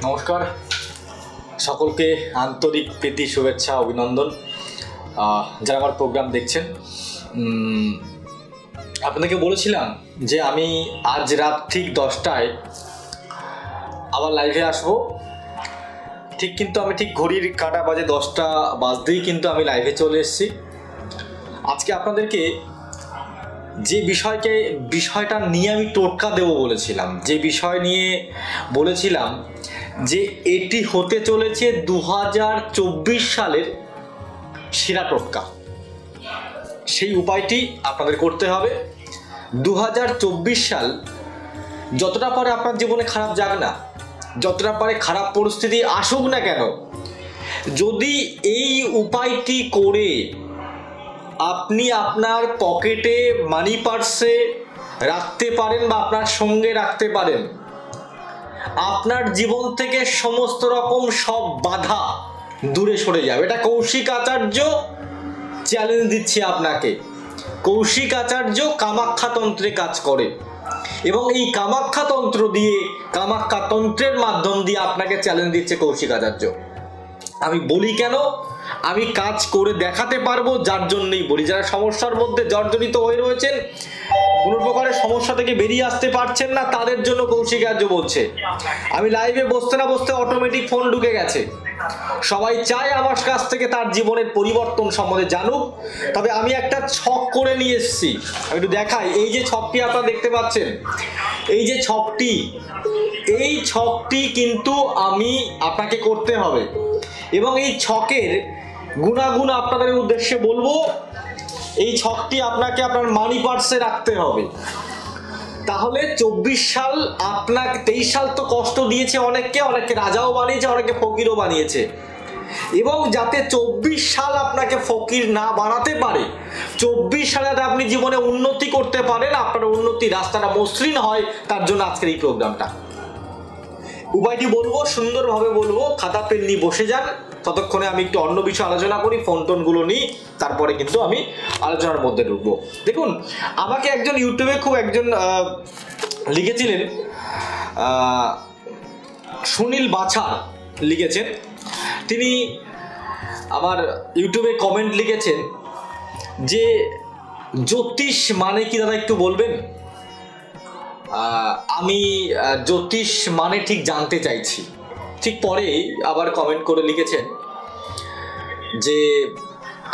নমস্কার, সকলকে আন্তরিক প্রীতি শুভেচ্ছা অভিনন্দন। যারা আমার প্রোগ্রাম দেখছেন, আপনাদেরকে বলেছিলাম যে আমি আজ রাত ঠিক 10টায় আবার লাইভে আসব। কিন্তু আমি ঠিক ঘড়ির কাঁটা বাজে 10টা বাজতেই কিন্তু আমি লাইভে চলে এসেছি। আজকে আপনাদেরকে যে বিষয়টা নিয়ে আমি টোটকা দেব বলেছিলাম, যে বিষয় নিয়ে বলেছিলাম যে এটি হতে চলেছে 2024 সালের সেরা টোটকা, সেই উপায়টি আপনাদের করতে হবে। 2024 সাল যতটা পারে আপনার জীবনে খারাপ যাক না, যতটা পারে খারাপ পরিস্থিতি আসুক না কেন, যদি এই উপায়টি করে আপনি আপনার পকেটে, মানি পার্সে রাখতে পারেন বা আপনার সঙ্গে রাখতে পারেন, আপনার জীবন থেকে সমস্ত রকম সব বাধা দূরে সরে যাবে। এটা কৌশিক আচার্য চ্যালেঞ্জ দিচ্ছে আপনাকে। কৌশিক আচার্য কামাখ্যা তন্ত্রে কাজ করে এবং এই কামাখ্যা তন্ত্র দিয়ে, কামাখ্যা তন্ত্রের মাধ্যম দিয়ে আপনাকে চ্যালেঞ্জ দিচ্ছে কৌশিক আচার্য। আমি বলি কেন, আমি কাজ করে দেখাতে পারবো, যার জন্যই বলি। যারা সমস্যার মধ্যে জর্জরিত হয়ে রয়েছেন, কোনো প্রকারের সমস্যা থেকে বেরিয়ে আসতে পারছেন না, তাদের জন্য কৌশিক আচার্য বলছে। আমি লাইভে বসতে না বসতে অটোমেটিক ফোন ঢুকে গেছে। সবাই চায় আমার কাছ থেকে তার জীবনের পরিবর্তন সম্বন্ধে জানুক। তবে আমি একটা ছক করে নিয়ে এসেছি, আমি একটু দেখাই। এই যে ছকটি আপনারা দেখতে পাচ্ছেন, এই যে ছকটি, এই ছকটি কিন্তু আমি আপনাকে করতে হবে এবং এই ছকের গুণাগুণ আপনাদের উদ্দেশ্যে বলবো। এই ছকটি আপনাকে আপনার মানি পার্সে রাখতে হবে, তাহলে 24 সাল আপনাকে, 23 সাল তো কষ্ট দিয়েছে অনেককে, অনেককে রাজাও বানিয়েছে, অনেকে ফকিরও বানিয়েছে, এবং যাতে 24 সাল আপনাকে ফকির না বানাতে পারে, 24 সালে যাতে আপনি জীবনে উন্নতি করতে পারেন, আপনার উন্নতির রাস্তাটা মসৃণ হয়, তার জন্য আজকের এই প্রোগ্রামটা। উপায়টি বলবো, সুন্দরভাবে বলবো, খাতা পেন নিয়ে বসে যান। ততক্ষণে আমি একটু অন্য বিষয়ে আলোচনা করি, ফোন টোনগুলো নিই, তারপরে কিন্তু আমি আলোচনার মধ্যে ঢুকবো। দেখুন, আমাকে একজন ইউটিউবে খুব একজন লিখেছিলেন, সুনীল বাছার লিখেছেন। তিনি আমার ইউটিউবে কমেন্ট লিখেছেন যে জ্যোতিষ মানে কি দাদা একটু বলবেন? আমি জ্যোতিষ মানে ঠিক জানতে চাইছি। ঠিক পরে আবার কমেন্ট করে লিখেছেন যে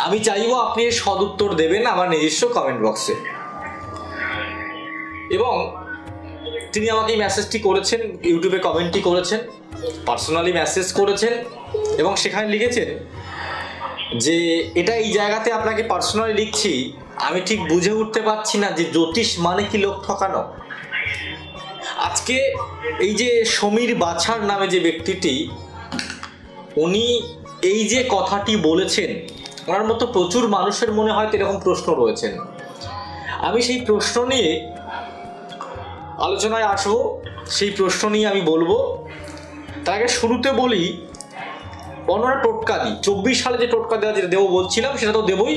আমি চাইবো আপনি এর সদুত্তর দেবেন আমার নিজস্ব কমেন্ট বক্সে। এবং তিনি আমাকে এই মেসেজটি করেছেন, ইউটিউবে কমেন্টটি করেছেন, পার্সোনালি মেসেজ করেছেন এবং সেখানে লিখেছেন যে এটা এই জায়গাতে আপনাকে পার্সোনালি লিখছি, আমি ঠিক বুঝে উঠতে পারছি না যে জ্যোতিষ মানে কি লোক ঠকানো। আজকে এই যে সমীর বাছার নামে যে ব্যক্তিটি, উনি এই যে কথাটি বলেছেন, ওনার মতো প্রচুর মানুষের মনে হয়তো এরকম প্রশ্ন রয়েছেন। আমি সেই প্রশ্ন নিয়ে আলোচনায় আসবো, সেই প্রশ্ন নিয়ে আমি বলবো। তার আগে শুরুতে বলি অন্যরা টোটকা দিই। 24 সালে যে টোটকা দেওয়া যেটা দেবো বলছিলাম, সেটা তো দেবই।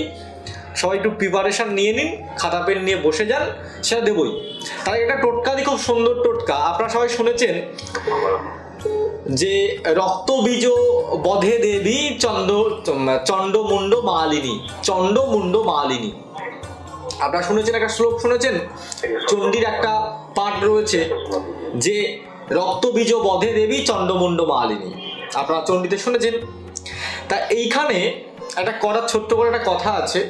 সবাই একটু প্রিপারেশান নিয়ে নিন, খাতা পেন নিয়ে বসে যান, সেটা দেবই। তার একটা টোটকা দিই, খুব সুন্দর টোটকা। আপনারা সবাই শুনেছেন যে রক্তবীজ বধে দেবী চণ্ডমুণ্ড মালিনী, চণ্ডমুণ্ড মালিনী। আপনারা শুনেছেন, একটা শ্লোক শুনেছেন, চণ্ডীর একটা পাঠ রয়েছে যে রক্তবীজ বধে দেবী চণ্ডমুণ্ড মালিনী। আপনারা চণ্ডীতে শুনেছেন। তা এইখানে একটা ছোট্ট করে একটা কথা আছে।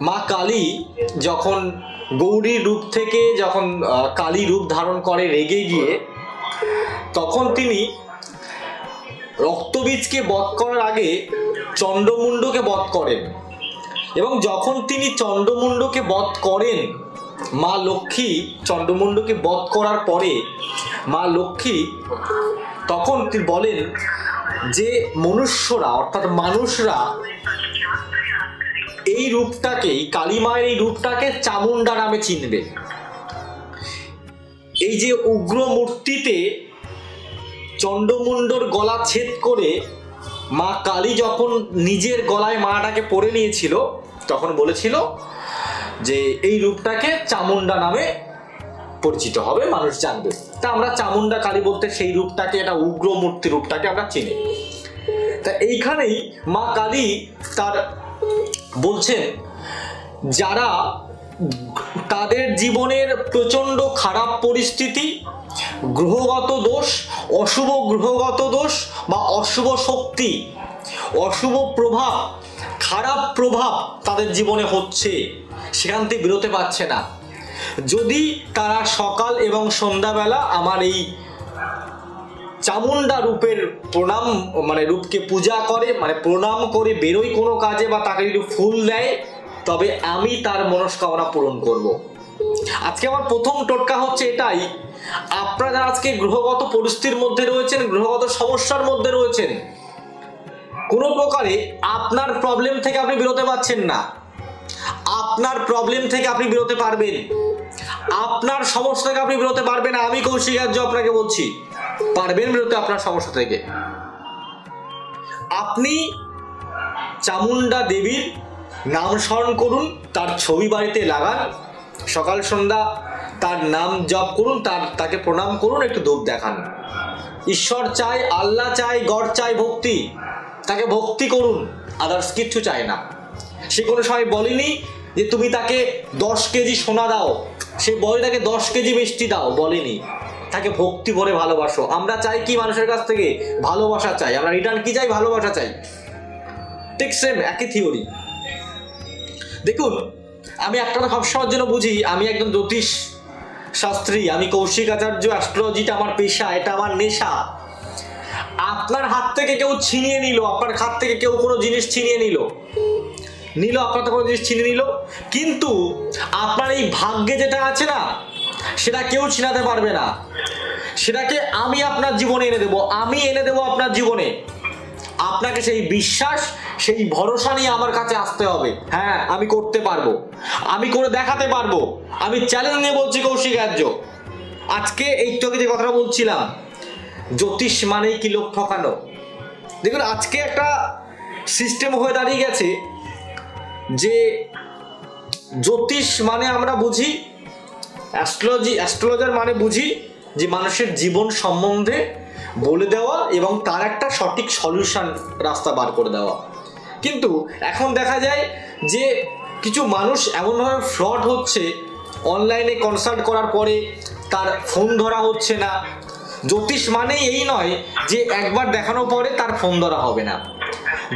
মা কালী যখন গৌরীর রূপ থেকে যখন কালী রূপ ধারণ করে রেগে গিয়ে, তখন তিনি রক্তবীজকে বধ করার আগে চণ্ডমুণ্ডকে বধ করেন এবং যখন তিনি চণ্ডমুণ্ডকে বধ করেন, মা লক্ষ্মী চণ্ডমুণ্ডকে বধ করার পরে মা লক্ষ্মী তখন তিনি বলেন যে মনুষ্যরা, অর্থাৎ মানুষরা এই রূপটাকেই, কালী মায়ের এই রূপটাকে চামুন্ডা নামে চিনবে। এই যে উগ্র মূর্তিতে চণ্ডমুণ্ডর গলা ছেদ করে মা কালী যখন নিজের গলায় মাটাকে পরে নিয়েছিল, তখন বলেছিল যে এই রূপটাকে চামুন্ডা নামে পরিচিত হবে, মানুষ জানবে। তা আমরা চামুন্ডা কালী বলতে সেই রূপটাকে, একটা উগ্র মূর্তি রূপটাকে আমরা চিনি। তা এইখানেই মা কালী তার বলছেন, যারা তাদের জীবনের প্রচণ্ড খারাপ পরিস্থিতি, গ্রহগত দোষ, অশুভ গ্রহগত দোষ বা অশুভ শক্তি, অশুভ প্রভাব, খারাপ প্রভাব তাদের জীবনে হচ্ছে, সেখান থেকে বেরোতে পারছে না, যদি তারা সকাল এবং সন্ধ্যাবেলা আমার এই চামুন্ডা রূপের প্রণাম রূপকে পূজা করে, প্রণাম করে বেরোয় কোনো কাজে বা তাকে যদি ফুল দেয়, তবে আমি তার মনস্কামনা পূরণ করব। আজকে আমার প্রথম টোটকা হচ্ছে এটাই, আপনারা আজকে গ্রহগত পরিস্থিতির মধ্যে রয়েছেন, গ্রহগত সমস্যার মধ্যে রয়েছেন, কোনো প্রকারে আপনার প্রবলেম থেকে আপনি বেরোতে পারছেন না, আপনার প্রবলেম থেকে আপনি বেরোতে পারবেন, আপনার সমস্যা থেকে আপনি বেরোতে পারবেন না। আমি কৌশিক আর্য আপনাকে বলছি, পারবেন বেরোতে আপনার সমস্যা থেকে। আপনি চামুন্ডা দেবীর নাম স্মরণ করুন, তার ছবি বাড়িতে লাগান, সকাল সন্ধ্যা তার নাম জপ করুন, তাকে প্রণাম করুন, একটু ধূপ দেখান। ঈশ্বর চাই, আল্লাহ চাই, গড চাই ভক্তি, তাকে ভক্তি করুন, আদার্স কিচ্ছু চাই না। সে কোনো সময় বলেনি যে তুমি তাকে 10 কেজি সোনা দাও, সে বলে তাকে 10 কেজি মিষ্টি দাও, বলেনি। তাকে ভক্তি ভরে ভালোবাসো। আমরা চাই কি মানুষের কাছ থেকে? ভালোবাসা চাই। আমরা রিটার্ন কি চাই? ভালোবাসা চাই। ঠিক সেম একই থিওরি। দেখুন, আমি একটা সবসময়ের জন্য বুঝি, আমি একজন জ্যোতিষ শাস্ত্রী, আমি কৌশিক আচার্য, অ্যাস্ট্রোলজিটা আমার পেশা, এটা আমার নেশা। আপনার হাত থেকে কেউ ছিনিয়ে নিল, আপনার হাত থেকে কেউ কোনো জিনিস ছিনিয়ে নিল, আপনার তো কোনো জিনিস ছিনিয়ে নিল, কিন্তু আপনার এই ভাগ্যে যেটা আছে না, সেটা কেউ ছিনাতে পারবে না। সেটাকে আমি আপনার জীবনে এনে দেবো, আমি এনে দেবো আপনার জীবনে। আপনাকে সেই বিশ্বাস, সেই ভরসা নিয়ে আমার কাছে আসতে হবে। হ্যাঁ, আমি করতে পারবো, আমি করে দেখাতে পারবো। আমি চ্যালেঞ্জ নিয়ে বলছি কৌশিক আর্য। আজকে একটু আগে যে কথাটা বলছিলাম, জ্যোতিষ মানেই কি লোক ঠকানো। দেখুন, আজকে একটা সিস্টেম হয়ে দাঁড়িয়ে গেছে যে জ্যোতিষ মানে আমরা বুঝি, অ্যাস্ট্রোলজার মানে বুঝি যে মানুষের জীবন সম্বন্ধে বলে দেওয়া এবং তার একটা সঠিক সলিউশন রাস্তা বার করে দেওয়া। কিন্তু এখন দেখা যায় যে কিছু মানুষ এমনভাবে ফ্রড হচ্ছে, অনলাইনে কনসাল্ট করার পরে তার ফোন ধরা হচ্ছে না। জ্যোতিষ মানেই এই নয় যে একবার দেখানোর পরে তার ফোন ধরা হবে না।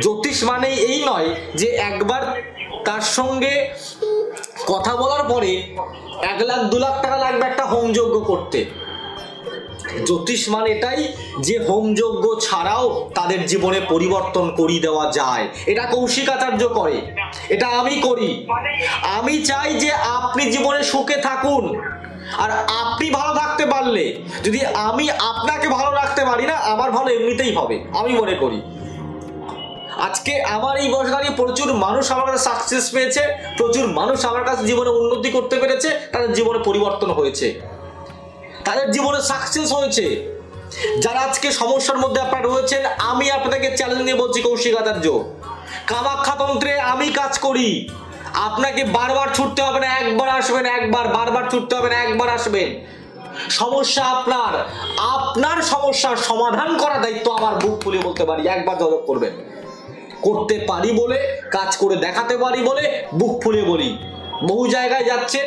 জ্যোতিষ মানেই এই নয় যে একবার তার সঙ্গে কথা বলার পরে 1 লাখ 2 লাখ টাকা লাগবে একটা হোমযজ্ঞ করতে। জ্যোতিষ মানে এটাই যে হোমযজ্ঞ ছাড়াও তাদের জীবনে পরিবর্তন করিয়ে দেওয়া যায়। এটা কৌশিক আচার্য করে, এটা আমি করি। আমি চাই যে আপনি জীবনে সুখে থাকুন, আর আপনি ভালো থাকতে পারলে, যদি আমি আপনাকে ভালো রাখতে পারি না, আমার ভালো এমনিতেই হবে, আমি মনে করি। আজকে আমার এই বয়সে দাঁড়িয়ে প্রচুর মানুষ আমার কাছে সাকসেস পেয়েছে, প্রচুর মানুষ আমার কাছে জীবনে উন্নতি করতে পেরেছে, তাদের জীবনে পরিবর্তন হয়েছে, তাদের জীবনে সাকসেস হয়েছে। যারা আজকে সমস্যার মধ্যে আপনারা রয়েছেন, আমি আপনাদেরকে চ্যালেঞ্জ নিয়ে বলছি কৌশিক আচার্য, কামাখ্যা তন্ত্রে আমি কাজ করি। আপনাকে বারবার ছুটতে হবে না, একবার আসবেন, বারবার ছুটতে হবে না, একবার আসবেন। সমস্যা আপনার সমস্যার সমাধান করার দায়িত্ব আমার। বুক খুলে বলতে পারি, একবার যোগাযোগ করবেন। করতে পারি বলে, কাজ করে দেখাতে পারি বলে বুক ফুলে বলি। বহু জায়গায় যাচ্ছেন,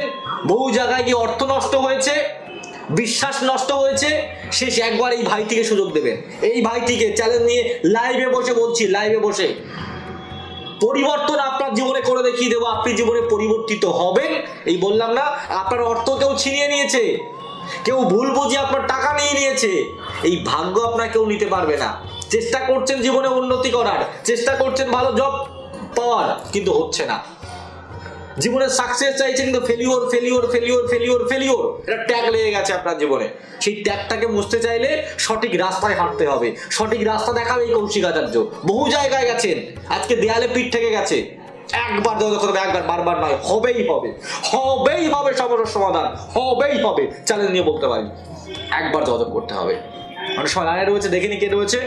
বহু জায়গায় গিয়ে অর্থ নষ্ট হয়েছে, বিশ্বাস নষ্ট হয়েছে। শেষ একবার এই ভাইটিকে সুযোগ দেবেন, এই ভাইটিকে চ্যালেঞ্জ নিয়ে লাইভে বসে বলছি, লাইভে বসে পরিবর্তন আপনার জীবনে করে দেখিয়ে দেবো। আপনি জীবনে পরিবর্তিত হবেন। এই বললাম না, আপনার অর্থ কেউ ছিনিয়ে নিয়েছে, কেউ ভুল বুঝে আপনার টাকা নিয়ে নিয়েছে, এই ভাগ্য আপনার কেউ নিতে পারবে না। চেষ্টা করছেন জীবনে উন্নতি করার, চেষ্টা করছেন ভালো জব পাওয়ার, কিন্তু হচ্ছে না। জীবনে সাকসেস চাইছেন, কিন্তু failure failure failure failure failure, এটা ট্যাগ লেগে গেছে আপনার জীবনে। সেই ট্যাগটাকে মুছতে চাইলে সঠিক রাস্তায় হাঁটতে হবে। সঠিক রাস্তা দেখাবে এই কৌশিক আচার্য। বহু জায়গায় গেছেন, আজকে দেয়ালে পিঠ থেকে গেছে। একবার যোগাযোগ করবে, একবার, বারবার নয়, হবেই হবে, হবেই হবে সমস্যার সমাধান, হবেই হবে। চ্যালেঞ্জ নিয়ে বলতে পারি, একবার যোগাযোগ করতে হবে। অনেক সময় লাইনে রয়েছে, দেখিনি কে রয়েছে।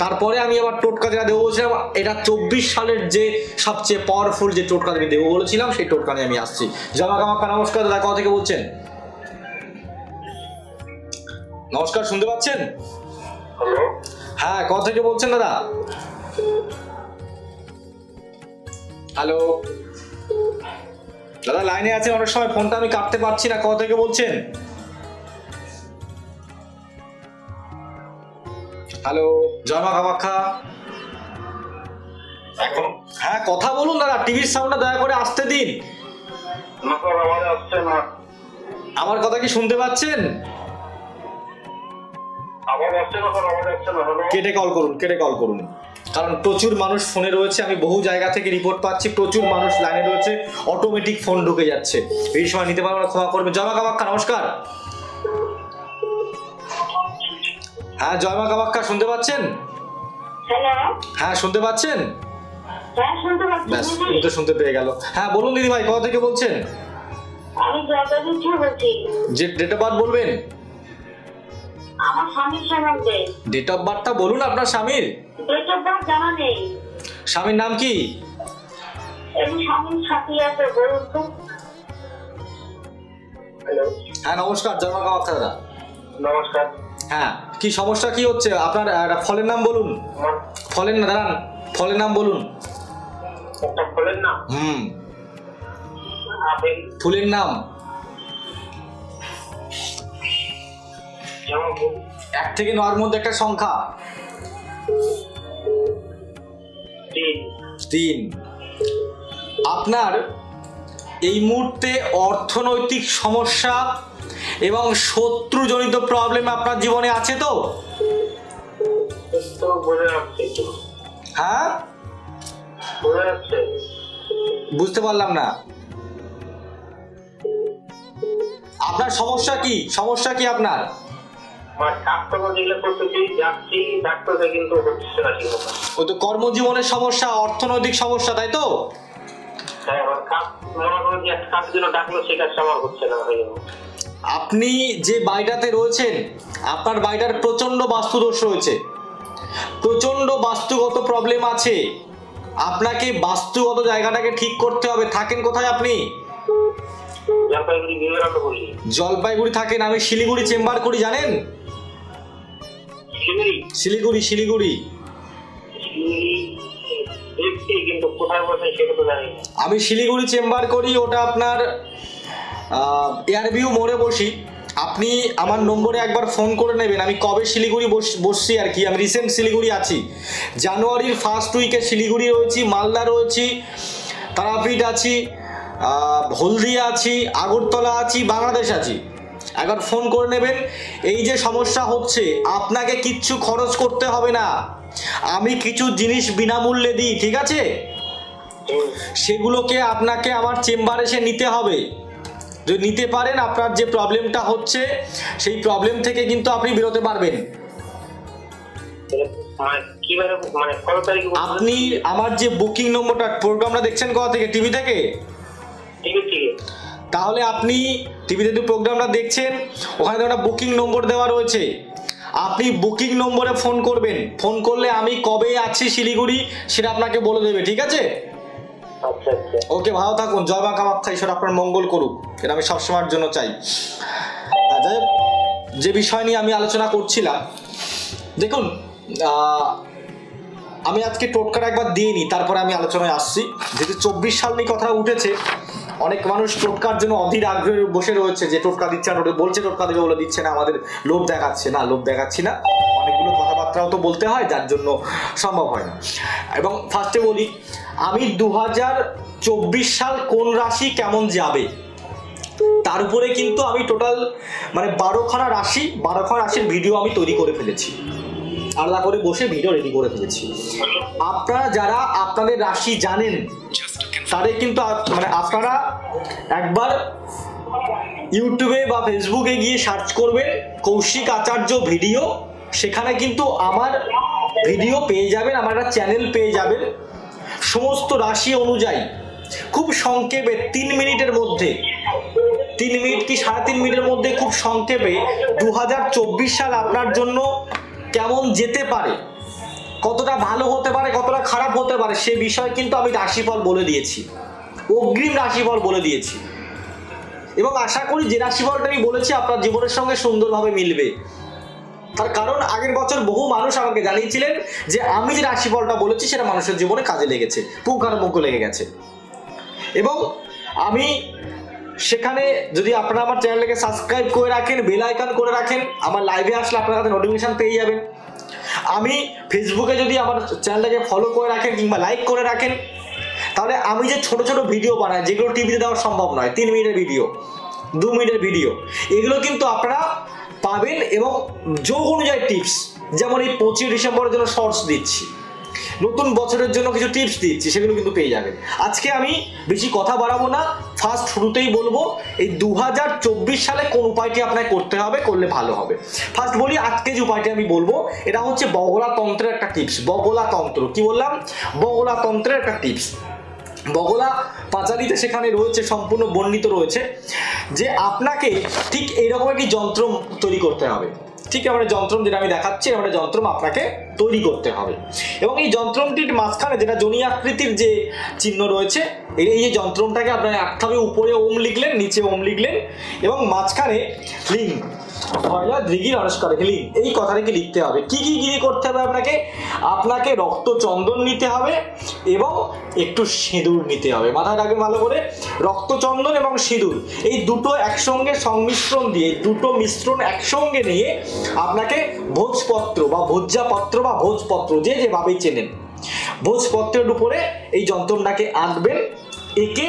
তারপরে আমি আবার টোটকা যেটা দেবো বলছিলাম, এটা 24 সালের যে সবচেয়ে পাওয়ারফুল যে টোটকা আমি দেবো বলেছিলাম, সেই টোটকা নিয়ে আমি আসছি। জমা কামাক্কা, নমস্কার দাদা, কোথা থেকে বলছেন? নমস্কার, শুনতে পাচ্ছেন? হ্যালো, হ্যাঁ, কোথা থেকে বলছেন দাদা? হ্যালো দাদা, লাইনে আছেন? অনেক সময় ফোনটা আমি কাটতে পারছি না। কোথা থেকে বলছেন? হ্যালো, জয় মা কামাখ্যা। এখন হ্যাঁ, কথা বলুন দাদা, টিভির সাউন্ডটা দয়া করে আসতে দিন। না স্যার, আওয়াজ আসছে না। আমার কথা কি শুনতে পাচ্ছেন? আওয়াজ আসছে না স্যার, আওয়াজ আসছে না। হ্যালো, কেটে কল করুন, কেটে কল করুন, কারণ প্রচুর মানুষ ফোনে রয়েছে। আমি বহু জায়গা থেকে রিপোর্ট পাচ্ছি, প্রচুর মানুষ লাইনে রয়েছে, অটোমেটিক ফোন ঢুকে যাচ্ছে। এই সময় নিতে পারবো না, ক্ষমা করবে। জয় মা কামাখ্যা, নমস্কার। হ্যাঁ, জয় মা কামাখ্যা, শুনতে পাচ্ছেন? হ্যালো, হ্যাঁ, শুনতে পাচ্ছেন? হ্যাঁ শুনতে পাচ্ছি ব্যাস, দিদি। তো শুনতে পেয়ে গেল। হ্যাঁ বলুন দিদি ভাই, কোথা থেকে বলছেন? আমি জয়দেবী বলছি। যে ডেট অফ বার্থ বলবেন? আমার স্বামীর সম্বন্ধে। ডেট অফ বার্থটা বলুন আপনার স্বামীর। ডেট অফ বার্থ জানা নেই। স্বামীর নাম কি? এমনি স্বামীর সাথে আছে, বলুন তো। হ্যালো, হ্যাঁ নমস্কার, জয় মা কামাখ্যা দাদা। নমস্কার। হ্যাঁ, কি সমস্যা কি হচ্ছে আপনার? ফলের নাম বলুন। আমার ফলের না, দাঁড়ান, ফলের নাম বলুন। একটা ফলের নাম আপেল, ফুলের নাম। যেমন ফুল, 1 থেকে 9 মধ্যে একটা সংখ্যা। 3। 3। আপনার এই মুহূর্তে অর্থনৈতিক সমস্যা এবং শত্রুজনিত প্রবলেম আপনার জীবনে আছে তো? তো বোঝা যাচ্ছে একটু। হ্যাঁ, বোঝা যাচ্ছে। বুঝতে পারলাম না। আপনার সমস্যা কি? সমস্যা কি আপনার? আমার ডাক্তার যেগুলো করতেছি, যাচ্ছি ডাক্তারে, কিন্তু হচ্ছে না ঠিক মতো। ওই তো কর্মজীবনের সমস্যা, অর্থনৈতিক সমস্যা, তাই তো? হ্যাঁ, আমার কাজ মনে করুন যে একটা কাজের জন্য ডাকলো, সেই কাজটা আমার হচ্ছে না। হয়ে গেল। আপনি যে বাড়িটাতে রয়েছেন, আপনার বাড়িটার প্রচন্ড বাস্তুদোষ রয়েছে, প্রচন্ড বাস্তুগত প্রবলেম আছে। আপনাকে বাস্তুগত জায়গাটাকে ঠিক করতে হবে। থাকেন কোথায় আপনি? জলপাইগুড়ি বিবেকানন্দ বলি। জলপাইগুড়ি থাকেন। আমি শিলিগুড়ি চেম্বার করি, জানেন? শিলিগুড়ি। শিলিগুড়ি, শিলিগুড়ি। দেখছি, কিন্তু কোথায় বসে সেটা তো জানি না। আমি শিলিগুড়ি চেম্বার করি, ওটা আপনার এয়ারভিউ মোড়ে বসি। আপনি আমার নম্বরে একবার ফোন করে নেবেন। আমি কবে শিলিগুড়ি বসছি আর কি, আমি রিসেন্ট শিলিগুড়ি আছি। জানুয়ারির ফার্স্ট উইকে শিলিগুড়ি রয়েছি, মালদা রয়েছি, তারাপীঠ আছি, হলদিয়া আছি, আগরতলা আছি, বাংলাদেশ আছি। একবার ফোন করে নেবেন। এই যে সমস্যা হচ্ছে, আপনাকে কিচ্ছু খরচ করতে হবে না। আমি কিছু জিনিস বিনামূল্যে দিই, ঠিক আছে? সেগুলোকে আপনাকে আমার চেম্বারে এসে নিতে হবে। যদি নিতে পারেন, আপনার যে প্রবলেমটা হচ্ছে সেই প্রবলেম থেকে কিন্তু আপনি বেরোতে পারবেন। কিভাবে, মানে কত তারিখে? আপনি আমার যে বুকিং নম্বরটা, প্রোগ্রামটা দেখছেন কোথা থেকে? টিভি থেকে? ঠিক আছে। তাহলে আপনি টিভিতে যে প্রোগ্রামটা দেখছেন, ওখানে একটা বুকিং নম্বর দেওয়া রয়েছে। আপনি বুকিং নম্বরে ফোন করবেন। ফোন করলে আমি কবে আছি শিলিগুড়ি সেটা আপনাকে বলে দেবে, ঠিক আছে? আচ্ছা আচ্ছা। ওকে, ভালো থাকুন। জয় মা কামাখ্যা, ঈশ্বর আপনার মঙ্গল করুক, এটা আমি সবসময়ের জন্য চাই। যাই হোক, যে বিষয় নিয়ে আমি আলোচনা করছিলাম, দেখুন, আমি আজকে টোটকাটা একবার দিয়ে নিই, তারপরে আমি আলোচনায় আসছি। যেহেতু 24 সাল নিয়ে কথা উঠেছে, অনেক মানুষ টোটকার জন্য অধীর আগ্রহে বসে রয়েছে, যে টোটকা দিচ্ছে না, বলছে টোটকা দেবে বলে দিচ্ছে না, আমাদের লোভ দেখাচ্ছে। না, লোভ দেখাচ্ছি না, অনেকগুলো কথাবার্তাও তো বলতে হয়, যার জন্য সম্ভব হয় না। এবং ফার্স্টে বলি, আমি 2024 সাল কোন রাশি কেমন যাবে তার উপরে কিন্তু আমি টোটাল মানে 12খানা রাশির ভিডিও আমি তৈরি করে ফেলেছি, আলাদা করে বসে ভিডিও রেডি করে ফেলেছি। আপনারা যারা আপনাদের রাশি জানেন, তাদের কিন্তু মানে আপনারা একবার ইউটিউবে বা ফেসবুকে গিয়ে সার্চ করবেন কৌশিক আচার্য ভিডিও। সেখানে কিন্তু আমার ভিডিও পেয়ে যাবেন, আমার একটা চ্যানেল পেয়ে যাবেন। সমস্ত রাশি অনুযায়ী খুব সংক্ষেপে 3 মিনিটের মধ্যে, 3 মিনিট কি 3.5 মিনিটের মধ্যে খুব সংক্ষেপে 2024 সাল আপনার জন্য কেমন যেতে পারে, কতটা ভালো হতে পারে, কতটা খারাপ হতে পারে, সে বিষয়ে কিন্তু আমি রাশিফল বলে দিয়েছি, অগ্রিম রাশিফল বলে দিয়েছি। এবং আশা করি যে রাশিফলটা আমি বলেছি আপনার জীবনের সঙ্গে সুন্দরভাবে মিলবে। তার কারণ আগের বছর বহু মানুষ আমাকে জানিয়েছিলেন যে আমি যে রাশিফলটা বলেছি সেটা মানুষের জীবনে কাজে লেগেছে, পুঙ্খানুপুঙ্খ লেগে গেছে। এবং আমি সেখানে যদি আপনারা আমার চ্যানেলটাকে সাবস্ক্রাইব করে রাখেন, বেল আইকন করে রাখেন, আমার লাইভে আসলে আপনার কাছে নোটিফিকেশন পেয়ে যাবেন। আমি ফেসবুকে যদি আমার চ্যানেলটাকে ফলো করে রাখেন কিংবা লাইক করে রাখেন, তাহলে আমি যে ছোট ছোট ভিডিও বানাই যেগুলো টিভিতে দেওয়া সম্ভব নয়, 3 মিনিটের ভিডিও, 2 মিনিটের ভিডিও, এগুলো কিন্তু আপনারা পাবেন। এবং যোগ অনুযায়ী টিপস, যেমন এই 25 ডিসেম্বরের জন্য শর্টস দিচ্ছি, নতুন বছরের জন্য কিছু টিপস দিচ্ছি, সেগুলো কিন্তু পেয়ে যাবেন। আজকে আমি বেশি কথা বাড়াবো না, ফার্স্ট শুরুতেই বলবো এই 2024 সালে কোন উপায়টি আপনাকে করতে হবে, করলে ভালো হবে। ফার্স্ট বলি, আজকে যে উপায়টি আমি বলবো এটা হচ্ছে বগলা তন্ত্রের একটা টিপস। বগলা তন্ত্র কি বললাম? বগলা তন্ত্রের একটা টিপস। বগলা পাঁচালীতে সেখানে রয়েছে, সম্পূর্ণ বর্ণিত রয়েছে যে আপনাকে ঠিক এইরকম একটি যন্ত্র তৈরি করতে হবে। ঠিক আমার যন্ত্র যেটা আমি দেখাচ্ছি, আমার যন্ত্র আপনাকে তৈরি করতে হবে। এবং এই যন্ত্রটির মাঝখানে যেটা জনি আকৃতির যে চিহ্ন রয়েছে, এই যে যন্ত্রটাকে আপনার একভাবে উপরে ওম লিখলেন, নিচে ওম লিখলেন এবং মাঝখানে লিং হিলিং এই কথাটাকে লিখতে হবে। কি কি কি করতে হবে আপনাকে? আপনাকে রক্ত চন্দন নিতে হবে এবং একটু সিঁদুর নিতে হবে। মাথায় রাখবেন ভালো করে, রক্ত চন্দন এবং সিঁদুর এই দুটো একসঙ্গে সংমিশ্রণ দিয়ে, দুটো মিশ্রণ একসঙ্গে নিয়ে আপনাকে ভোজপত্র বা ভোজ্যাপত্র বা ভোজপত্র যে যেভাবেই চেনেন, ভোজপত্রের উপরে এই যন্ত্রটাকে আঁকবেন। এঁকে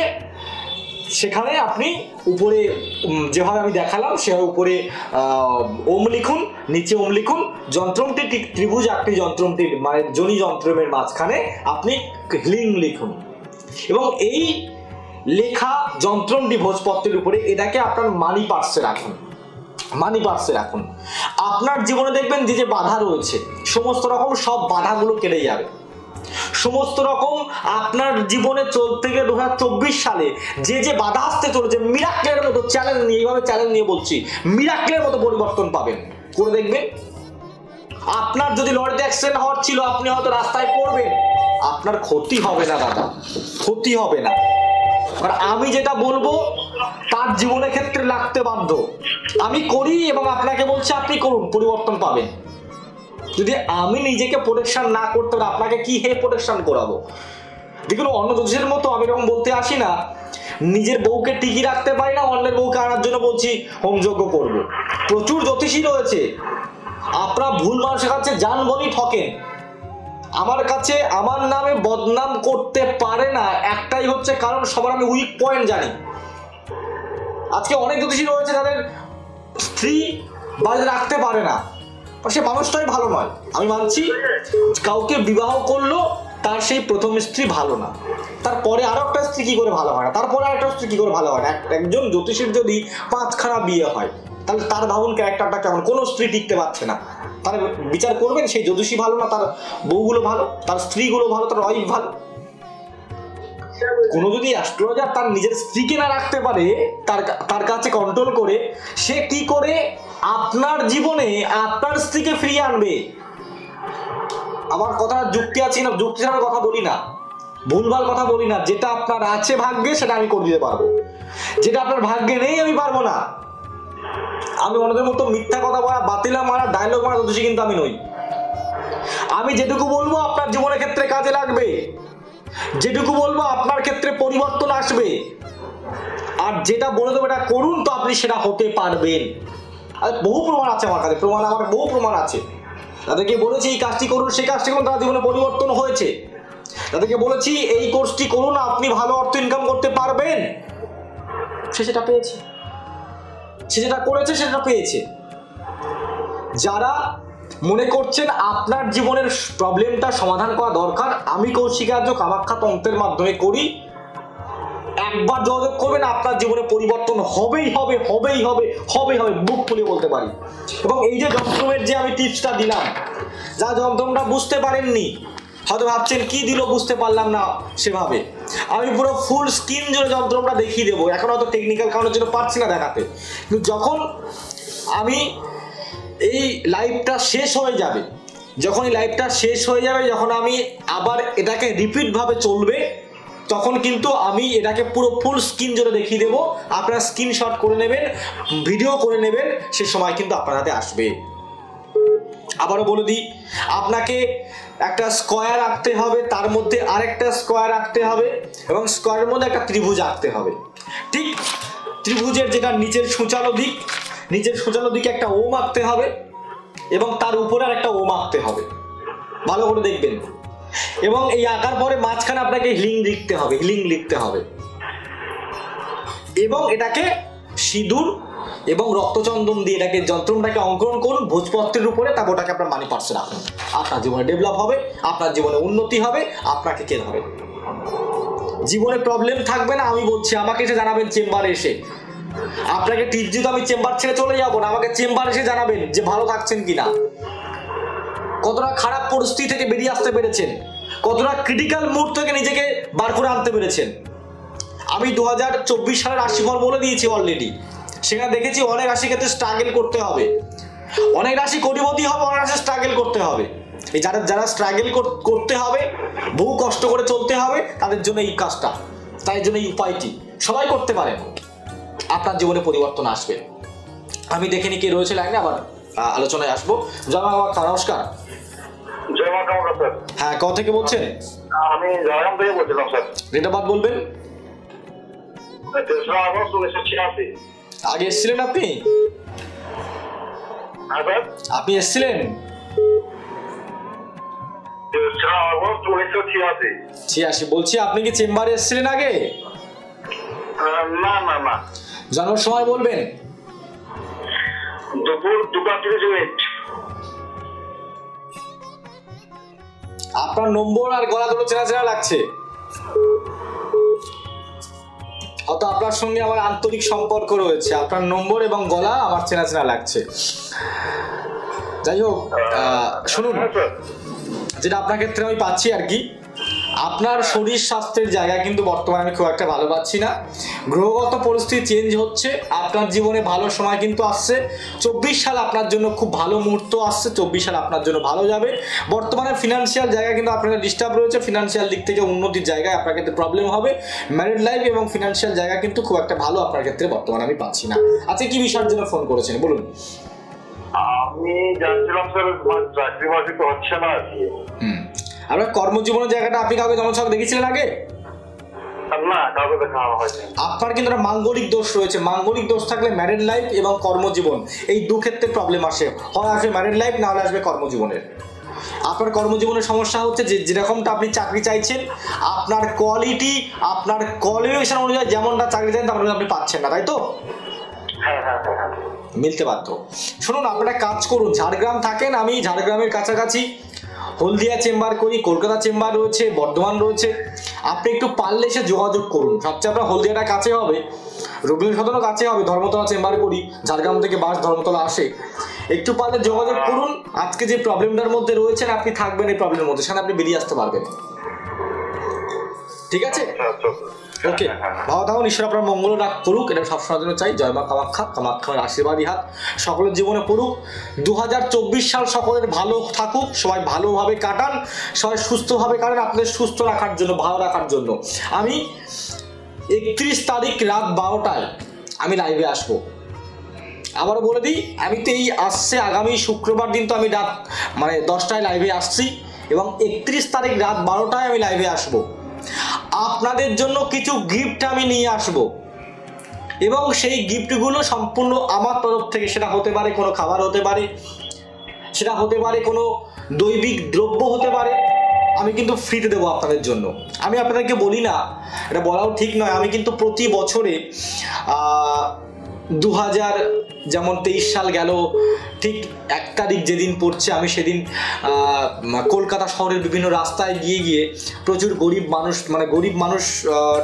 সেখানে আপনি উপরে যেভাবে আমি দেখালাম সেভাবে উপরে ওম লিখুন, নিচে ওম লিখুন। যন্ত্রটি ঠিক ত্রিভুজ আকৃতি যন্ত্রটির মানে যোনি যন্ত্রের মাঝখানে আপনি হিলিং লিখুন এবং এই লেখা যন্ত্রটি ভোজপত্রের উপরে এটাকে আপনার মানি পার্সে রাখুন। মানি পার্সে রাখুন। আপনার জীবনে দেখবেন যে যে বাধা রয়েছে, সমস্ত রকম সব বাধাগুলো কেটে যাবে। সমস্ত রকম আপনার জীবনে চলতে গেলে 2024 সালে যে যে বাধা আসতে চলেছে, মিরাক্কেলের মতো চ্যালেঞ্জ নিয়ে, এইভাবে চ্যালেঞ্জ নিয়ে বলছি, মিরাক্কেলের মতো পরিবর্তন পাবেন। করে দেখবেন। আপনার যদি লরিতে অ্যাক্সিডেন্ট হওয়ার ছিল, আপনি হয়তো রাস্তায় পড়বেন, আপনার ক্ষতি হবে না দাদা, ক্ষতি হবে না। আর আমি যেটা বলবো তার জীবনের ক্ষেত্রে লাগতে বাধ্য। আমি করি এবং আপনাকে বলছি আপনি করুন, পরিবর্তন পাবেন। যদি আমি নিজেকে প্রোটেকশন না করতে পারি, আপনাকে কি হে প্রোটেকশন করাবো? দেখুন, অন্য জ্যোতিষের মতো আমি এরকম বলতে আসি না, নিজের বউকে টিকিয়ে রাখতে পারি না, অন্যের বউকে আনার জন্য বলছি হোমযজ্ঞ করবো। প্রচুর জ্যোতিষী রয়েছে, আপনারা ভুল মানুষের কাছে যান বলেই ঠকেন। আমার কাছে আমার নামে বদনাম করতে পারে না, একটাই হচ্ছে কারণ সবার আমি উইক পয়েন্ট জানি। আজকে অনেক জ্যোতিষী রয়েছে যাদের স্ত্রী বাড়িতে রাখতে পারে না, সে মানুষটাই ভালো নয়। আমি মানছি কাউকে বিবাহ করলো, তার সেই প্রথম স্ত্রী ভালো না, তারপরে আরো একটা স্ত্রী কি করে ভালো হয় না, তারপরে আরেকটা স্ত্রী কি করে ভালো হয় না। একজন জ্যোতিষীর যদি 5খানা বিয়ে হয়, তাহলে তার ভাবুন ক্যারেক্টারটা কেমন। কোনো স্ত্রী টিকতে পারছে না, তাহলে বিচার করবেন সেই জ্যোতিষী ভালো না, তার বউগুলো ভালো, তার স্ত্রীগুলো ভালো, তার ওয়াইফ ভালো। কোনো যদি অ্যাস্ট্রোলজার তার নিজের স্ত্রীকে না রাখতে পারে তার কাছে কন্ট্রোল করে, সে কি করে আপনার জীবনে আপনার স্ত্রীকে ফিরিয়ে আনবে? আমার কথা যুক্তি আছে না, যুক্তি ছাড়া কথা বলি না, ভুলভাল কথা বলি না। যেটা আপনার আছে ভাগ্যে সেটা আমি করে দিতে পারবো, যেটা আপনার ভাগ্যে নেই আমি পারবো না। আমি অন্যদের মতো মিথ্যা কথা বলা, বাতিলা মারা, ডায়লগ মারা জ্যোতিষী কিন্তু আমি নই। আমি যেটুকু বলবো আপনার জীবনের ক্ষেত্রে কাজে লাগবে, যেটুকু বলবো আপনার ক্ষেত্রে পরিবর্তন আসবে, আর যেটা বলে দেবো এটা করুন তো আপনি সেটা হতে পারবেন। আর বহু প্রমাণ আছে আমার কাছে, আমার বহু প্রমাণ আছে। তাদেরকে বলেছি এই কাজটি করুন, সেই কাজটি করুন, তার জীবনে পরিবর্তন হয়েছে। তাদেরকে বলেছি এই কোর্সটি করুন, আপনি ভালো অর্থ ইনকাম করতে পারবেন, সে সেটা পেয়েছে, সে যেটা করেছে সেটা পেয়েছে। যারা মনে করছেন আপনার জীবনের প্রবলেমটা সমাধান করা দরকার, আমি কৌশিকার্য কামাখ্যা তন্ত্রের মাধ্যমে করি। একবার যোগাযোগ করবেন, আপনার জীবনে পরিবর্তন হবেই হবে, হবেই হবে, হবেই হবে, বুক খুলে বলতে পারি। এবং এই যে যন্ত্রের যে আমি টিপসটা দিলাম, যা যন্ত্রটা বুঝতে পারেননি, হয়তো ভাবছেন কি দিল বুঝতে পারলাম না, সেভাবে আমি পুরো ফুল স্ক্রিন জুড়ে যন্ত্রটা দেখিয়ে দেবো। এখন হয়তো টেকনিক্যাল কারণের জন্য পারছি না দেখাতে, কিন্তু যখন আমি এই লাইভটা শেষ হয়ে যাবে, যখন এই লাইভটা শেষ হয়ে যাবে, যখন আমি আবার এটাকে রিপিট ভাবে চলবে, তখন কিন্তু আমি এটাকে পুরো ফুল স্ক্রিন জুড়ে দেখিয়ে দেবো। আপনারা স্ক্রিনশট করে নেবেন, ভিডিও করে নেবেন, সে সময় কিন্তু আপনার হাতে আসবে। আবারও বলে দিই, আপনাকে একটা স্কোয়ার আঁকতে হবে, তার মধ্যে আরেকটা স্কোয়ার আঁকতে হবে এবং স্কোয়ারের মধ্যে একটা ত্রিভুজ আঁকতে হবে। ঠিক ত্রিভুজের যেটা নিচের সূচালো দিক, নিচের সূচালো দিকে একটা ওম আঁকতে হবে এবং তার উপরে আর একটা ওম আঁকতে হবে। ভালো করে দেখবেন। এবং এই আঁকার পরে মাঝখানে আপনাকে হিলিং লিখতে হবে, হিলিং লিখতে হবে এবং এটাকে সিঁদুর এবং রক্তচন্দন দিয়ে এটাকে যন্ত্রটাকে অঙ্কন করুন ভোজপত্রের উপরে, তারপর ওটাকে আপনার মানি পার্সে রাখুন। আপনার জীবনে ডেভেলপ হবে, আপনার জীবনে উন্নতি হবে, আপনাকে কে ধরে। জীবনে প্রবলেম থাকবে না, আমি বলছি, আমাকে এসে জানাবেন চেম্বারে এসে। আপনাকে টিপ দিতে আমি চেম্বার ছেড়ে চলে যাবো না, আমাকে চেম্বার এসে জানাবেন যে ভালো থাকছেন কিনা, কতটা খারাপ পরিস্থিতি থেকে বেরিয়ে আসতে পেরেছেন, কতটা ক্রিটিক্যাল মুড থেকে নিজেকে বার করে আনতে পেরেছেন। আমি 2024 সালের রাশিফল বলে দিয়েছি অলরেডি। সেখানে দেখেছি অনেক রাশি ক্ষেত্রে স্ট্রাগল করতে হবে, অনেক রাশি কোটিপতি হবে, অনেক রাশি স্ট্রাগল করতে হবে। এই যারা স্ট্রাগল করতে হবে, বহু কষ্ট করে চলতে হবে, তাদের জন্য এই কাজটা, তাই জন্য এই উপায়টি সবাই করতে পারেন, আপনার জীবনে পরিবর্তন আসবে। আমি দেখে নি কে রয়েছে লাইনে, আবার আলোচনায় আসবো। জয় মা কামাখ্যা, নমস্কার। জয় মা কামাখ্যা স্যার। হ্যাঁ, কোথা থেকে বলছেন? আমি ঝাড়গ্রাম থেকে বলছিলাম স্যার। ডেট অফ বার্থ বলবেন? 3রা আগস্ট 1986। আগে এসেছিলেন আপনি? হ্যাঁ স্যার। আপনি এসেছিলেন? 3রা আগস্ট 1986। 86 বলছি, আপনি কি চেম্বারে এসেছিলেন আগে? না না না। জন্মের সময় বলবেন? দুপুর 2:30। আপনার নম্বর আর গলা দুটো চেনা চেনা লাগছে, হয়তো আপনার সঙ্গে আমার আন্তরিক সম্পর্ক রয়েছে। আপনার নম্বর এবং গলা আমার চেনা চেনা লাগছে। যাই হোক, শুনুন, যেটা আপনার ক্ষেত্রে আমি পাচ্ছি আর কি, আপনার শরীর স্বাস্থ্যের জায়গা কিন্তু বর্তমানে আমি খুব একটা ভালো পাচ্ছি না। গ্রহগত পরিস্থিতি চেঞ্জ হচ্ছে, আপনার জীবনে ভালো সময় কিন্তু আসছে। 24 সাল আপনার জন্য খুব ভালো মুহূর্ত আসছে, 24 সাল আপনার জন্য ভালো যাবে। বর্তমানে ফিনান্সিয়াল জায়গা কিন্তু আপনার ডিস্টার্ব রয়েছে, ফিনান্সিয়াল দিক থেকে উন্নতির জায়গায় আপনার ক্ষেত্রে প্রবলেম হবে। ম্যারিড লাইফ এবং ফিনান্সিয়াল জায়গা কিন্তু খুব একটা ভালো আপনার ক্ষেত্রে বর্তমানে আমি পাচ্ছি না। আচ্ছা, কি বিষয়ের জন্য ফোন করেছেন বলুন? আমি জানছিলাম স্যার, চাকরি বাকরি তো হচ্ছে না আর কি। আপনার কর্মজীবনের জায়গাটা আপনি কাউকে জনছক দেখেছিলেন আগে? না, কাউকে দেখা হয়নি। আপনার কিন্তু একটা মাঙ্গলিক দোষ রয়েছে। মাঙ্গলিক দোষ থাকলে ম্যারিড লাইফ এবং কর্মজীবন এই দু ক্ষেত্রে প্রবলেম আসে। হয় আসবে ম্যারিড লাইফ, না হলে আসবে কর্মজীবনের। আপনার কর্মজীবনের সমস্যা হচ্ছে যে যেরকমটা আপনি চাকরি চাইছেন, আপনার কোয়ালিটি, আপনার কোয়ালিফিকেশন অনুযায়ী যেমনটা চাকরি চাইছেন তেমন আপনি পাচ্ছেন না, তাই তো? হ্যাঁ হ্যাঁ হ্যাঁ। মিলতে বাধ্য। শুনুন, আপনারা কাজ করুন, ঝাড়গ্রাম থাকেন, আমি ঝাড়গ্রামের কাছাকাছি হলদিয়া চেম্বার করি, কলকাতা চেম্বার রয়েছে, বর্ধমান রয়েছে। আপনি একটু পারলে এসে যোগাযোগ করুন। সবচেয়ে আপনার হলদিয়াটা কাছে হবে, রবীন্দ্র সদনও কাছে হবে, ধর্মতলা চেম্বার করি, ঝাড়গ্রাম থেকে বাস ধর্মতলা আসে। একটু পারলে যোগাযোগ করুন। আজকে যে প্রবলেমটার মধ্যে রয়েছেন, আপনি থাকবেন এই প্রবলেমের মধ্যে, সেখানে আপনি বেরিয়ে আসতে পারবেন। ঠিক আছে? ওকে, ভালো থাকুন, ঈশ্বর আপনার মঙ্গল করুক, এটা সবসময় জন্য চাই। জয় মা কামাখ্যা, কামাখ্যার আশীর্বাদী হাত সকলের জীবনে পড়ুক। 2024 সাল সকলের ভালো থাকুক, সবাই ভালোভাবে কাটান, সবাই সুস্থভাবে কাটান, আপনাদের সুস্থ রাখার জন্য, ভালো রাখার জন্য। আমি 31 তারিখ রাত 12টায় আমি লাইভে আসবো। আবারও বলে দিই, আমি তো এই আসছে আগামী শুক্রবার দিন তো আমি রাত 10টায় লাইভে আসছি এবং 31 তারিখ রাত 12টায় আমি লাইভে আসবো। আপনাদের জন্য কিছু গিফট আমি নিয়ে আসব এবং সেই গিফটগুলো সম্পূর্ণ আমার তরফ থেকে। সেটা হতে পারে কোনো খাবার, হতে পারে সেটা হতে পারে কোনো দৈবিক দ্রব্য, হতে পারে। আমি কিন্তু ফ্রিতে দেবো আপনাদের জন্য। আমি আপনাদেরকে বলি না, এটা বলাও ঠিক নয়, আমি কিন্তু প্রতি বছরে 2023 সাল গেল ঠিক 1 তারিখ যেদিন পড়ছে, আমি সেদিন কলকাতা শহরের বিভিন্ন রাস্তায় গিয়ে প্রচুর গরিব মানুষ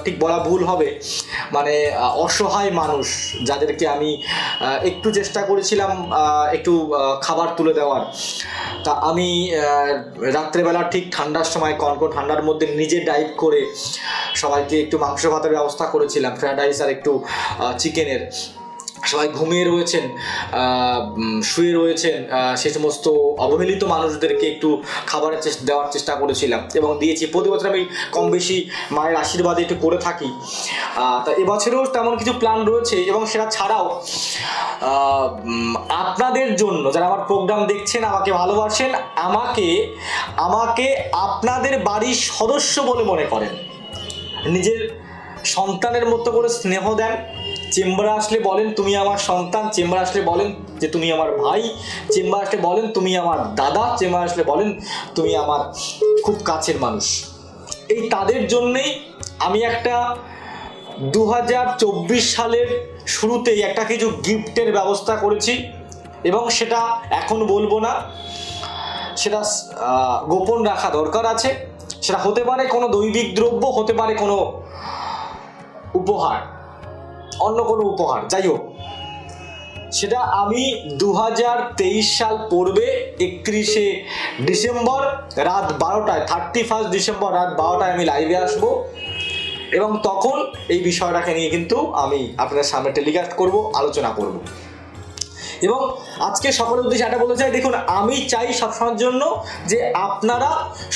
ঠিক বলা ভুল হবে, অসহায় মানুষ, যাদেরকে আমি একটু চেষ্টা করেছিলাম একটু খাবার তুলে দেওয়ার। তা আমি রাত্রেবেলা ঠিক ঠান্ডার সময়, কনকন ঠান্ডার মধ্যে নিজে ডাইভ করে সবাইকে একটু মাংস ভাতের ব্যবস্থা করেছিলাম, ফ্রাইড রাইস আর একটু চিকেনের। সবাই ঘুমিয়ে রয়েছেন, শুয়ে রয়েছেন, সেই সমস্ত অবহেলিত মানুষদেরকে একটু খাবারের দেওয়ার চেষ্টা করেছিলাম এবং দিয়েছি। প্রতি বছর আমি কম বেশি মায়ের আশীর্বাদে একটু করে থাকি। তা এবছরেও তেমন কিছু প্ল্যান রয়েছে এবং সেটা ছাড়াও আপনাদের জন্য যারা আমার প্রোগ্রাম দেখছেন, আমাকে ভালোবাসেন, আমাকে আপনাদের বাড়ির সদস্য বলে মনে করেন, নিজের সন্তানের মতো করে স্নেহ দেন। চেম্বারে আসলে বলেন তুমি আমার সন্তান, চেম্বারে আসলে বলেন যে তুমি আমার ভাই, চেম্বারে আসলে বলেন তুমি আমার দাদা, চেম্বারে আসলে বলেন তুমি আমার খুব কাছের মানুষ। এই তাদের জন্যেই আমি একটা 2024 সালের শুরুতেই একটা কিছু গিফটের ব্যবস্থা করেছি এবং সেটা এখন বলবো না, সেটা গোপন রাখা দরকার আছে। সেটা হতে পারে কোনো দৈবিক দ্রব্য, হতে পারে কোনো উপহার, অন্য কোনো উপহার, যাই হোক। সেটা আমি 2023 সাল পড়বে 31শে ডিসেম্বর রাত 12টায়, 31 ডিসেম্বর রাত 12টায় আমি লাইভে আসব এবং তখন এই বিষয়টাকে নিয়ে কিন্তু আমি আপনাদের সামনে টেলিকাস্ট করব, আলোচনা করব। এবং আজকে সকলের উদ্দেশ্যে এটা বলতে চাই, দেখুন আমি চাই সবসময়ের জন্য যে আপনারা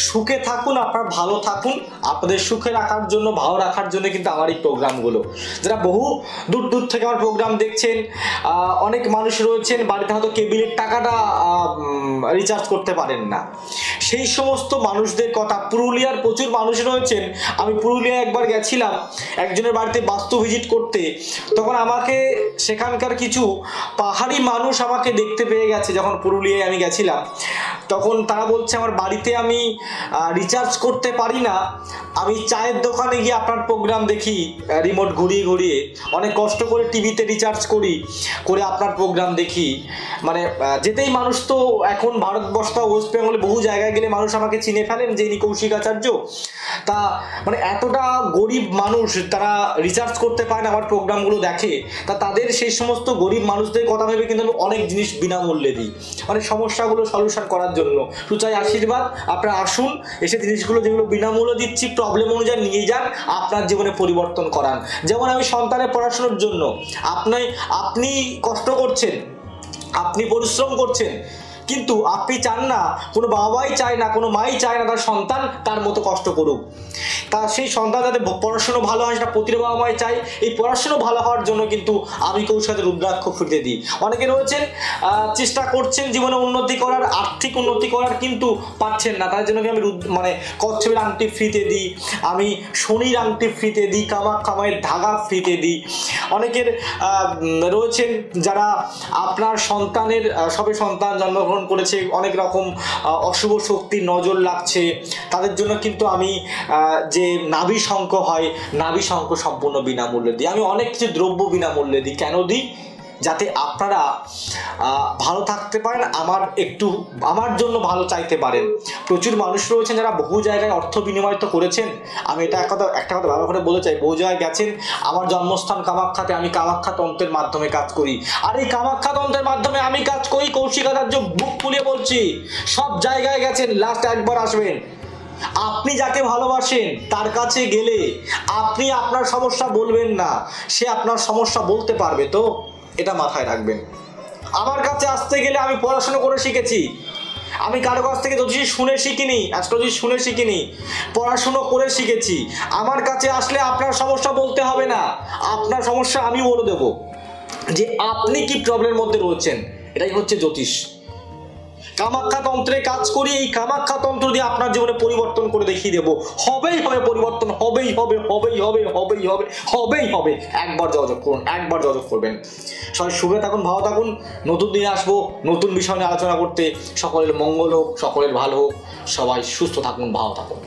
সুখে থাকুন, আপনারা ভালো থাকুন। আপনাদের সুখে রাখার জন্য, ভালো রাখার জন্য কিন্তু আমার এই প্রোগ্রামগুলো, যারা বহু দূর দূর থেকে আমার প্রোগ্রাম দেখছেন, অনেক মানুষ রয়েছেন বাড়িতে হয়তো কেবিলের টাকাটা রিচার্জ করতে পারেন না, সেই সমস্ত মানুষদের কথা। পুরুলিয়ার প্রচুর মানুষ রয়েছেন। আমি পুরুলিয়া একবার গেছিলাম একজনের বাড়িতে বাস্তু ভিজিট করতে, তখন আমাকে সেখানকার কিছু পাহাড়ি মানুষ আমাকে দেখতে পেয়ে গেছে। যখন পুরুলিয়ায় আমি গেছিলাম তখন তারা বলছে আমার বাড়িতে আমি রিচার্জ করতে পারি না, আমি চায়ের দোকানে গিয়ে আপনার প্রোগ্রাম দেখি, রিমোট ঘুরিয়ে ঘুরিয়ে অনেক কষ্ট করে টিভিতে রিচার্জ করি, করে আপনার প্রোগ্রাম দেখি। মানে যেতেই মানুষ তো এখন ভারতবর্ষ, ওয়েস্ট বেঙ্গলে বহু জায়গায় গেলে মানুষ আমাকে চিনে ফেলেন যে ইনি কৌশিক আচার্য। তা মানে এতটা গরিব মানুষ, তারা রিচার্জ করতে পারে না, আমার প্রোগ্রামগুলো দেখে। তা তাদের সেই সমস্ত গরিব মানুষদের কথা ভেবে কিন্তু আমি অনেক জিনিস বিনামূল্যে দিই, অনেক সমস্যাগুলো সলিউশন করার জন্য। তো চাই আশীর্বাদ, আপনারা আসুন, এসে জিনিসগুলো যেগুলো বিনামূল্যে দিচ্ছি প্রবলেম অনুযায়ী নিয়ে যান, আপনার জীবনে পরিবর্তন করান। যেমন আমি সন্তানের পড়াশোনার জন্য, আপনি কষ্ট করছেন, আপনি পরিশ্রম করছেন, কিন্তু আপনি চান না, কোনো বাবাই চায় না, কোনো মাই চায় না তার সন্তান তার মতো কষ্ট করুক। তা সেই সন্তান যাতে পড়াশুনো ভালো হয় সেটা প্রতিটা বাবা মাই চাই। এই পড়াশুনো ভালো হওয়ার জন্য কিন্তু আমি কৌশলে রুদ্রাক্ষ ফিরতে দিই। অনেকে রয়েছেন চেষ্টা করছেন জীবনে উন্নতি করার, আর্থিক উন্নতি করার, কিন্তু পাচ্ছেন না। তার জন্য আমি কচ্ছপের আংটি ফ্রিতে দিই, আমি শনির আংটি ফ্রিতে দিই, কামাখ্যা মায়ের ধাগা ফ্রিতে দিই। অনেকের রয়েছেন যারা আপনার সন্তানের, সবে সন্তান জন্মগ্রহণ করেছে, অনেক রকম অশুভ শক্তির নজর লাগছে, তাদের জন্য কিন্তু আমি যে নাভি শঙ্খ হয়, নাভি শঙ্খ সম্পূর্ণ বিনামূল্যে দিই। আমি অনেক কিছু দ্রব্য বিনামূল্যে দিই। কেন দিই? যাতে আপনারা ভালো থাকতে পারেন, আমার জন্য ভালো চাইতে পারেন। প্রচুর মানুষ রয়েছেন যারা বহু জায়গায় অর্থ বিনিময় তো করেছেন। আমি একটা কথা ভালো করে বলতে চাই, বহু জায়গায় গেছেন। আমার জন্মস্থান কামাখ্যাতে, আমি কামাখ্যা তন্ত্রের মাধ্যমে কাজ করি। আর এই কামাখ্যা তন্ত্রের মাধ্যমে আমি কাজ করি, কৌশিক আচার্য বুক ফুলিয়ে বলছি। সব জায়গায় গেছেন, লাস্ট একবার আসবেন। আপনি যাকে ভালোবাসেন তার কাছে গেলে আপনি আপনার সমস্যা বলবেন না, সে আপনার সমস্যা বলতে পারবে। তো এটা মাথায় রাখবেন। আমার কাছে আসতে গেলে আমি পড়াশোনা করে শিখেছি, আমি কারো কাছ থেকে জ্যোতিষী শুনে শিখিনি, অ্যাস্ট্রোলজি শুনে শিখিনি, পড়াশুনো করে শিখেছি। আমার কাছে আসলে আপনার সমস্যা বলতে হবে না, আপনার সমস্যা আমি বলে দেবো যে আপনি কি প্রবলেমের মধ্যে রয়েছেন। এটাই হচ্ছে জ্যোতিষ। কামাখ্যা তন্ত্রে কাজ করি, এই কামাখ্যা তন্ত্র দিয়ে আপনার জীবনে পরিবর্তন করে দেখিয়ে দেবো। হবেই হবে পরিবর্তন, হবেই হবে, হবেই হবে, হবেই হবে, হবেই হবে। একবার যোগাযোগ করুন, একবার যোগাযোগ করবেন। সবাই সুখে থাকুন, ভালো থাকুন। নতুন দিনে আসবো নতুন বিষয় নিয়ে আলোচনা করতে। সকলের মঙ্গল হোক, সকলের ভালো হোক, সবাই সুস্থ থাকুন, ভালো থাকুন।